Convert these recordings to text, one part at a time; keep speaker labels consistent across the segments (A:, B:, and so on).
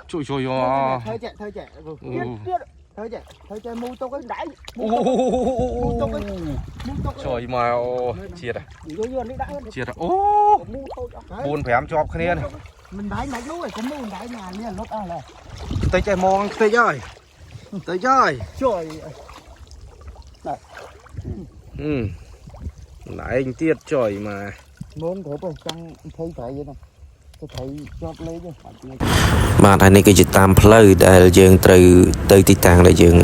A: chui chui vô
B: thôi chạy thôi chạy mua tôi cái đáy
A: trời mà chia à chia à ô buồn phải em cho cái này
B: mình đáy nãy lúc này có mua đáy nhà liền lúc à này
A: tới chạy mong tới chơi
B: trời
A: lại anh tiết trời mà
B: muốn thử tôi trong thấy phải vậy đâu tôi thấy chót lấy chứ
C: bạn này cái tam plei đại dương từ tít tàng đại dương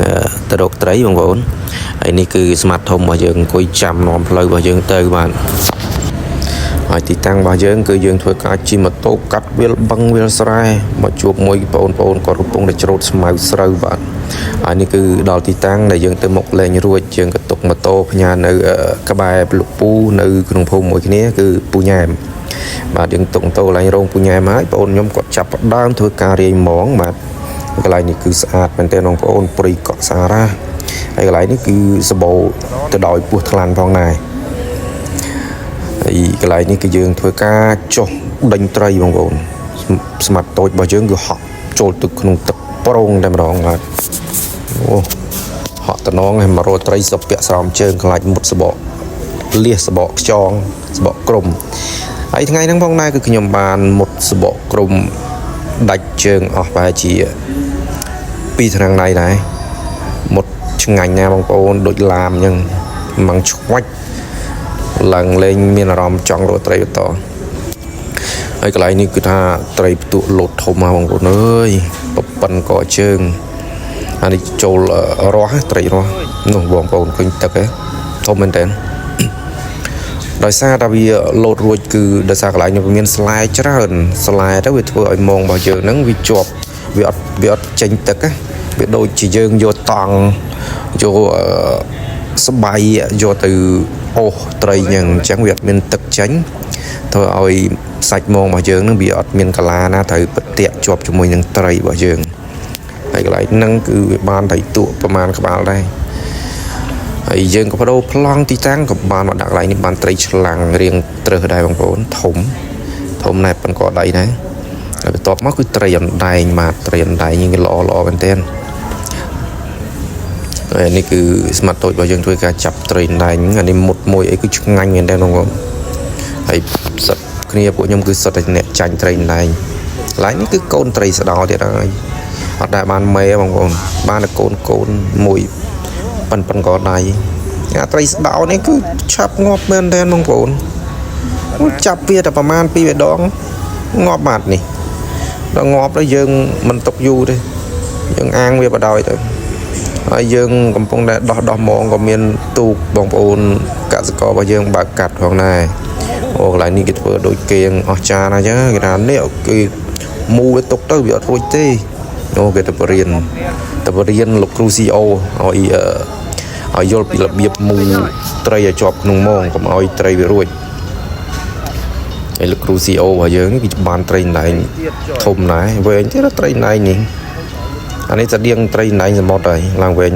C: từ độc trái bằng vốn này cứ smart home mà dương coi chăm nón plei mà dương từ bạn hỏi tít tàng mà dương cứ dương thôi cả chỉ mà tô cắt viền băng viền sài mà chụp môi bồn có rụp bông để trộn màu sài bạn này cứ đào tít tàng đại dương từ một lên ruột dương cái tục mà tô nhà nơi các bài lục pu nơiក្នុងភូមិមួយគ្នាគឺពូញ៉ែមបាទយើងតុងតោឡើងរោងពូញ៉ែមហើយបងខ្ញុំគាត់ចាប់ដើមធ្វើការរាយហ្មងបាទកន្លែងនេះគឺស្អាតមែនទែនបងប្អូនព្រៃកក់សារ៉ាហើយកន្លែងនេះគឺសបោទៅដោយពស់ថ្លាន់ផងដែរហើយកន្លែងនេះគឺយើងធ្វើការចុះដេញត្រីបងប្អូនស្មាត់តូចរបស់យើងគឺហក់ចូលទឹកក្នុងទឹកប្រងតែម្ដងបាទអូហក់តំណងឲ្យមករកត្រីសុបពាក់ស្រោមជើងខ្លាច់មុតសបកលៀសសបកខ្យងសបកក្រុមហើយថ្ងៃហ្នឹងផងដែរគឺខ្ញុំបានមុតសបកក្រុមដាច់ជើងអស់ប្រហែលជា2ឆ្នាំណៃដែរមុតឆ្ងាញ់ណាបងប្អូនដូចឡាមអញ្ចឹងមិនឆ្វាច់ឡើងលេងមានអារម្មណ៍ចង់រកត្រីបន្តហើយកន្លែងនេះគឺថាត្រីផ្ទក់លោតធំមកបងប្អូនអើយប៉ិនកជើងអានេះចូលរស់ត្រីរស់នោះបងប្អូនឃើញទឹកហ៎ធំមែនតើដោយសារតែវាលោតរួចគឺដោយសារកន្លែងនេះមានស្លែច្រើនស្លែទៅវាធ្វើឲ្យមងរបស់យើងហ្នឹងវាជាប់វាអត់ចេញទឹកណាវាដូចជាយើងយកតង់យកស្បៃយកទៅអូសត្រីអញ្ចឹងវាអត់មានទឹកចេញធ្វើឲ្យសាច់មងរបស់យើងហ្នឹងវាអត់មានកាឡាណាត្រូវប្រទាក់ជាប់ជាមួយនឹងត្រីរបស់យើងហើយកន្លែងហ្នឹងគឺវាបានត្រីទក់ប្រមាណក្បាលដែរហើយយើងក៏បដូរប្លង់ទីតាំងក៏បានមកដាក់កន្លែងនេះបានត្រីឆ្លាំងរៀងត្រឹសដែរបងប្អូនធំណែប៉ុនកដៃដែរហើយបន្ទាប់មកគឺត្រីអណ្ដែងបាទត្រីអណ្ដែងនេះល្អមែនទែនហើយនេះគឺស្មាត់តូចរបស់យើងធ្វើការចាប់ត្រីអណ្ដែងអានេះមុតមួយអីគឺឆ្ងាញ់មែនទែនបងប្អូនហើយសិតគ្នាពួកខ្ញុំគឺសិតតែអ្នកចាញ់ត្រីអណ្ដែងកន្លែងនេះគឺកូនត្រីស្ដោទៀតហើយអត់ដែលបានមេបងប្អូនបានតែកូនមួយប៉ុនកដៃអាត្រីស្ដោនេះគឺឆាប់ងាប់មែនទែនបងប្អូនចាប់វាតែប្រហែល2ដងងាប់បាត់នេះដល់ងាប់ទៅយើងមិនຕົកយូរទេយើងអាងវាបដ ாய் ទៅហើយយើងកំពុងតែដោះមងក៏មានទូកបងប្អូនកសិកររបស់យើងបើកកាត់ផងដែរអូកន្លែងនេះគេធ្វើដូចគេអស់ចានអញ្ចឹងគេថានេះគឺមូវាຕົកទៅវាអត់រួចទេអូគេទៅបរៀនលោកគ្រូ CEO ឲ្យយល់ពីរបៀបមូត្រីឲ្យជាប់ក្នុងមងកុំឲ្យត្រីវារួចហើយលោកគ្រូ CEO របស់យើងនេះគឺបានត្រីណែងធំដែរវែងទៀតត្រីណែងនេះអានេះស្តៀងត្រីណែងសមុទ្រហើយឡើងវែង